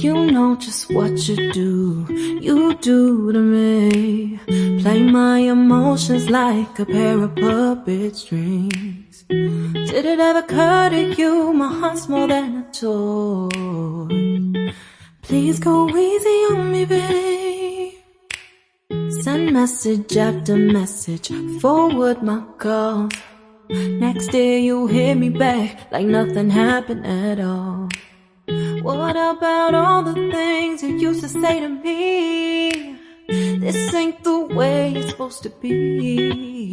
You know just what you do to me. Play my emotions like a pair of puppet strings. Did it ever occur to you my heart's more than a toy? Please go easy on me, babe. Send message after message, forward my calls. Next day you hit me back like nothing happened at all. What about all the things you used to say to me? This ain't the way it's supposed to be.